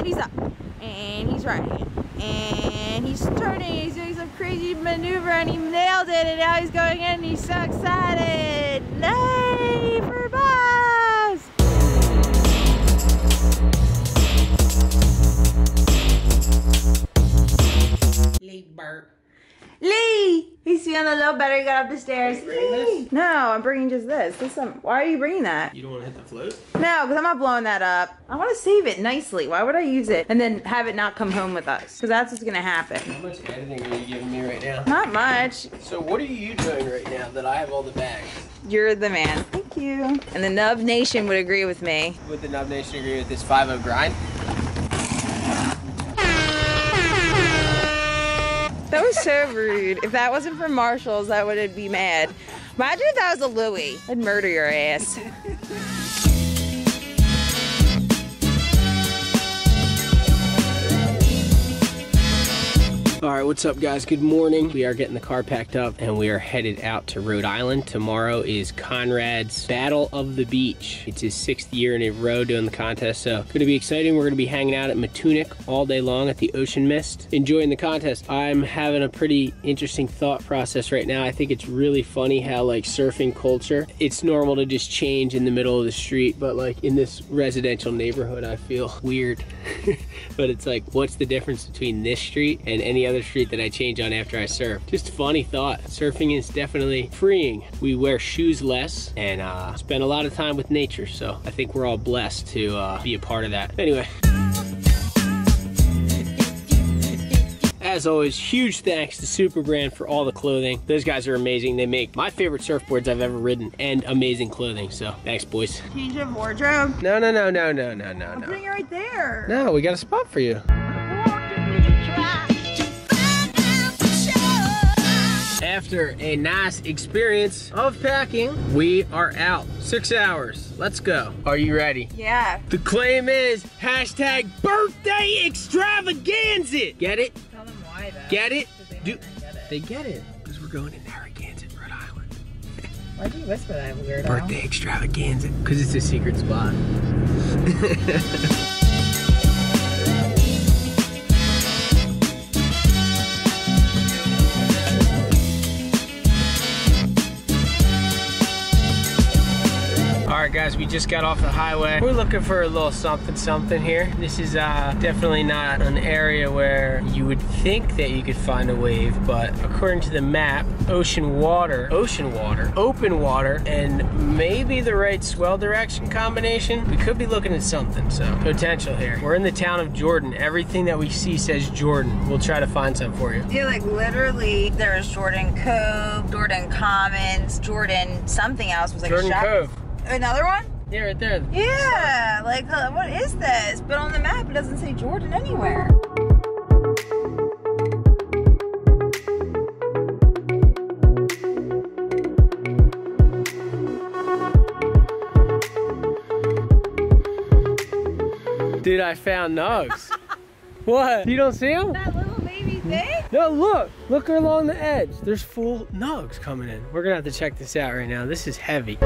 and he's up, and he's running, and he's turning, he's doing some crazy maneuver, and he nailed it, and now he's going in, and he's so excited. Yay for Buzz! Lee Bert. Lee! He's feeling a little better. He got up the stairs. This? No, I'm bringing just this. Why are you bringing that? You don't want to hit the float? No, because I'm not blowing that up. I want to save it nicely. Why would I use it and then have it not come home with us? Because that's what's going to happen. How much editing are you giving me right now? Not much. So what are you doing right now that I have all the bags? You're the man. Thank you. And the NUB Nation would agree with me. Would the NUB Nation agree with this 5-0 grind? That was so rude. If that wasn't from Marshall's, I would be mad. Imagine if that was a Louis. I'd murder your ass. All right, what's up guys? Good morning. We are getting the car packed up and we are headed out to Rhode Island. Tomorrow is Conrad's Battle of the Beach. It's his 6th year in a row doing the contest, so it's gonna be exciting. We're gonna be hanging out at Matunic all day long at the Ocean Mist, enjoying the contest. I'm having a pretty interesting thought process right now. I think it's really funny how like surfing culture, it's normal to just change in the middle of the street, but like in this residential neighborhood, I feel weird. But it's like, what's the difference between this street and any other street that I change on after I surf? Just a funny thought. Surfing is definitely freeing. We wear shoes less and spend a lot of time with nature, so I think we're all blessed to be a part of that. Anyway. As always, huge thanks to Super Brand for all the clothing. Those guys are amazing. They make my favorite surfboards I've ever ridden and amazing clothing. So thanks, boys. Change of wardrobe? No. I'm putting it right there. No, we got a spot for you. After a nice experience of packing, we are out. 6 hours. Let's go. Are you ready? Yeah. The claim is hashtag birthday extravaganza. Get it? Tell them why though. Get it? They get it. Because we're going to Narragansett, Rhode Island. Why'd you whisper that, weirdo? Birthday extravaganza. Because it's a secret spot. Alright guys, we just got off the highway. We're looking for a little something here. This is definitely not an area where you would think that you could find a wave, but according to the map, open water, and maybe the right swell direction combination, we could be looking at something, so potential here. We're in the town of Jordan. Everything that we see says Jordan. We'll try to find some for you. Yeah, like literally there's Jordan Cove, Jordan Commons, Jordan something else was like Jordan a shop. Cove. Another one? Yeah, right there. Yeah, like what is this? But on the map it doesn't say Jordan anywhere. Dude, I found nugs. What? You don't see them? That little baby thing? No, look along the edge. There's full nugs coming in. We're gonna have to check this out right now. This is heavy.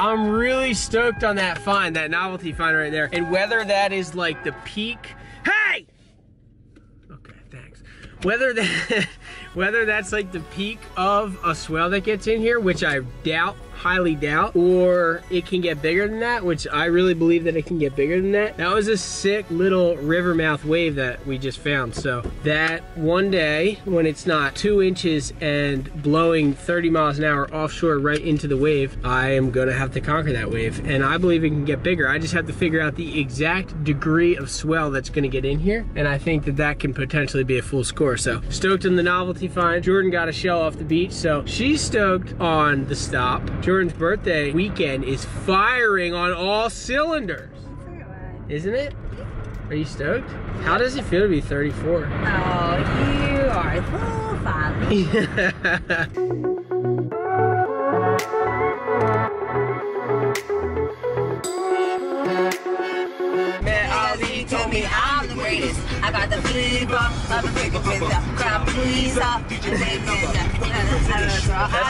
I'm really stoked on that find, that novelty find right there. And whether that is like the peak, hey! Okay, thanks. Whether that's like the peak of a swell that gets in here, which I doubt highly doubt, or it can get bigger than that, which I really believe that it can get bigger than that. That was a sick little river mouth wave that we just found. So that one day when it's not 2 inches and blowing 30 miles an hour offshore right into the wave, I am gonna have to conquer that wave. And I believe it can get bigger. I just have to figure out the exact degree of swell that's gonna get in here. And I think that that can potentially be a full score. So stoked on the novelty find. Jordan got a shell off the beach, so she's stoked on the stop. Jordan's birthday weekend is firing on all cylinders. Isn't it? Are you stoked? How does it feel to be 34? Oh, you are full father. Told me I'm the greatest. I got the flavor of a freaking with the crowd pleaser. That's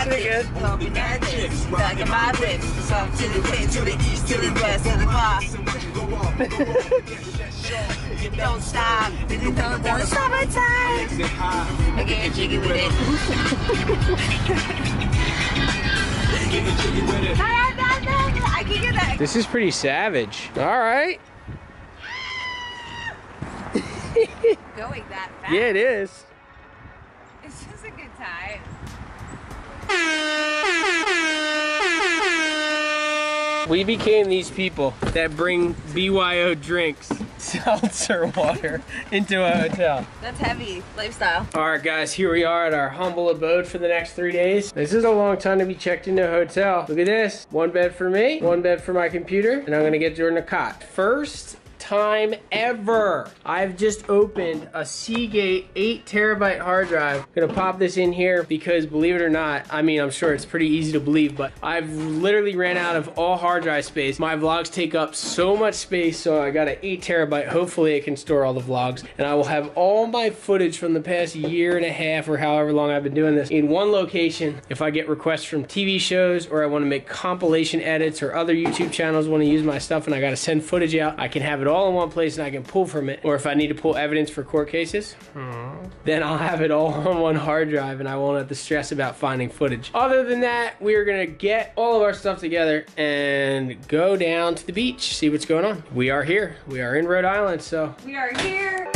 pretty good. Hoping that this, like in my whip. So to the west, to the east, to the west, to the far. Don't stop, don't stop at times. I get jiggy with it. I can get that. This is pretty savage. All right. Going that fast. Yeah, it is. It's just a good time. We became these people that bring BYO drinks, seltzer water, into a hotel. That's heavy lifestyle. All right, guys, here we are at our humble abode for the next 3 days. This is a long time to be checked into a hotel. Look at this. 1 bed for me, 1 bed for my computer, and I'm gonna get Jordan a cot. First time ever, I've just opened a Seagate 8 terabyte hard drive. I'm gonna pop this in here because, believe it or not, I mean, I'm sure it's pretty easy to believe, but I've literally ran out of all hard drive space. My vlogs take up so much space, so I got an 8 terabyte. Hopefully it can store all the vlogs, and I will have all my footage from the past 1.5 years or however long I've been doing this in one location. If I get requests from TV shows, or I wanna make compilation edits, or other YouTube channels wanna use my stuff and I gotta send footage out, I can have it all in one place and I can pull from it. Or if I need to pull evidence for court cases, then I'll have it all on one hard drive and I won't have to stress about finding footage. Other than that, we are gonna get all of our stuff together and go down to the beach, see what's going on. We are here. We are in Rhode Island, so. We are here.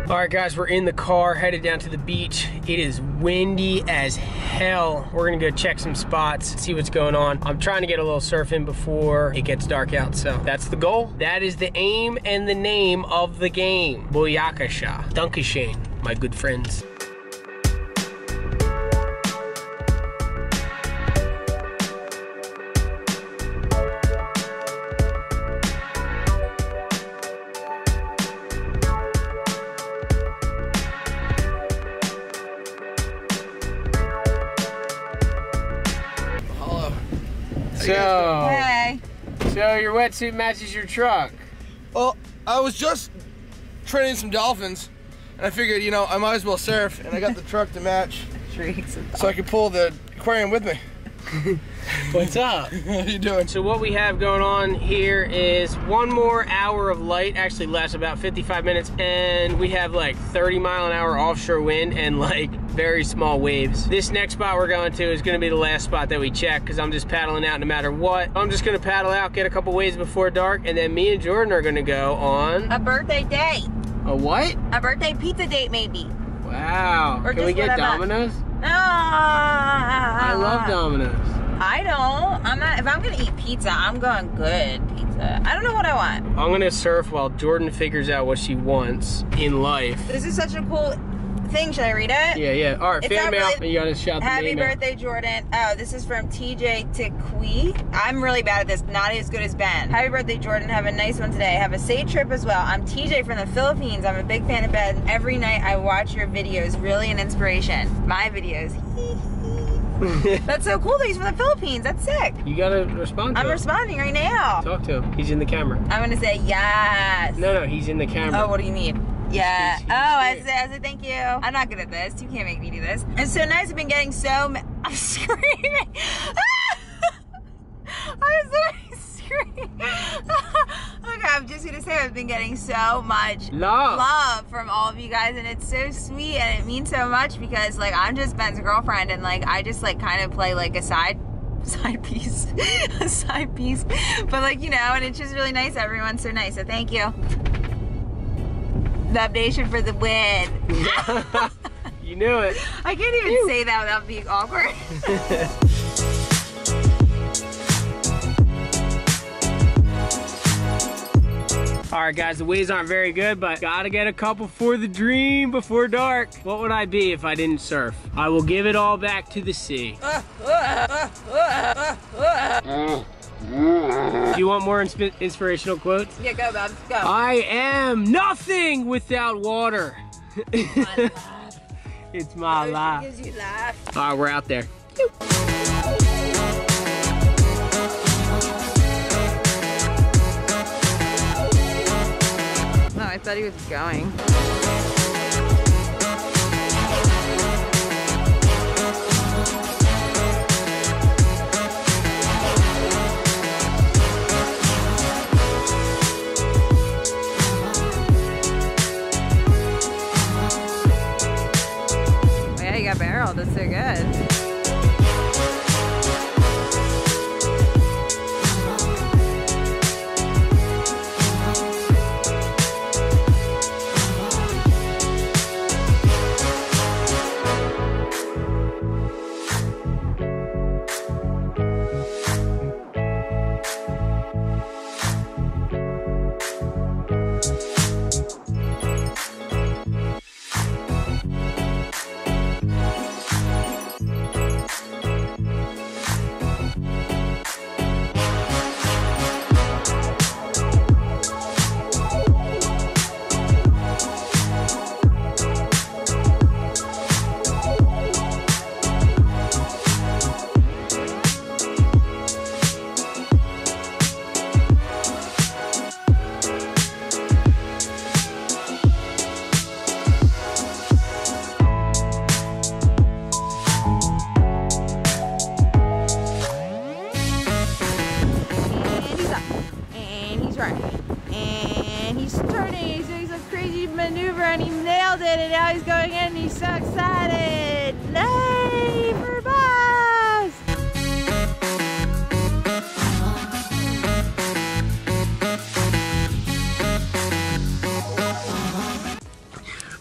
All right, guys, we're in the car, headed down to the beach. It is windy as hell. We're gonna go check some spots, see what's going on. I'm trying to get a little surf in before it gets dark out, so that's the goal. That is the aim and the name of the game. Booyakasha. Dankeschön, my good friends. So your wetsuit matches your truck. Well, I was just training some dolphins, and I figured, you know, I might as well surf, and I got the truck to match, so I could pull the aquarium with me. What's up? How you doing? So what we have going on here is 1 more hour of light, actually lasts about 55 minutes, and we have like 30-mile-an-hour offshore wind and like very small waves. This next spot we're going to is gonna be the last spot that we check because I'm just paddling out no matter what. I'm just gonna paddle out, get a couple waves before dark, and then me and Jordan are gonna go on A birthday date. a what? A birthday pizza date, maybe. Wow. Or Can we just get whatever. Domino's? I I love Domino's. I don't. I'm not. If I'm gonna eat pizza, I'm going good pizza. I don't know what I want. I'm gonna surf while Jordan figures out what she wants in life. This is such a cool thing. Should I read it? Yeah, yeah. All right, It's fan not mail. really- You gotta shout the Happy name out. birthday, Jordan. Oh, this is from TJ Tiqui. I'm really bad at this. Not as good as Ben. Happy birthday, Jordan. Have a nice one today. Have a safe trip as well. I'm TJ from the Philippines. I'm a big fan of Ben. Every night I watch your videos. Really an inspiration. My videos. That's so cool that he's from the Philippines. That's sick. You gotta respond to I'm him. responding right now. Talk to him. He's in the camera. I'm gonna say yes. No, he's in the camera. Oh, what do you need? Yeah. Oh, I said thank you. I'm not good at this. You can't make me do this. It's so nice. I've been getting so. I'm screaming. I'm sorry, screaming. Okay, I'm just gonna say I've been getting so much love from all of you guys, and it's so sweet, and it means so much because like I'm just Ben's girlfriend, and like I just like kind of play like a side piece, a side piece, but like you know, and it's just really nice. Everyone's so nice, so thank you. NUB Nation for the win. You knew it. I can't even say that without being awkward. All right, guys, the waves aren't very good, but gotta get a couple for the dream before dark. What would I be if I didn't surf? I will give it all back to the sea. Do you want more inspirational quotes? Yeah, go, Bob, go. I am nothing without water. It's my life. Gives you life. All right, we're out there. No, I thought he was going. Yeah, you got barreled. That's so good. And he's turning, he's doing some crazy maneuver, and he nailed it, and now he's going in, and he's so excited. Yay for Buzz!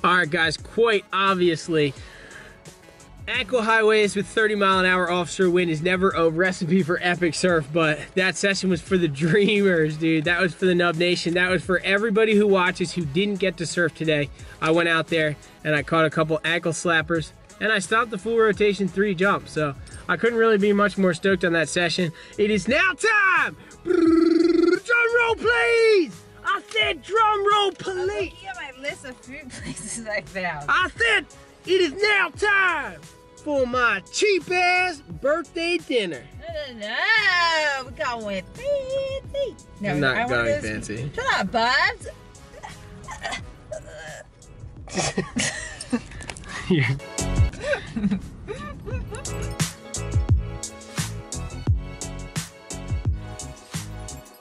All right, guys, quite obviously, ankle high waves with 30-mile-an-hour offshore wind is never a recipe for epic surf, but that session was for the dreamers, dude. That was for the NUB Nation. That was for everybody who watches who didn't get to surf today. I went out there and I caught a couple ankle slappers, and I stopped the full rotation 3 jump, so I couldn't really be much more stoked on that session. It is now time! Drum roll, please! I said drum roll, please! I'm looking at my list of food places I found. I said it is now time for my cheap-ass birthday dinner. No, we're going fancy. No, I'm not going fancy. Shut up, Buzz. Yeah.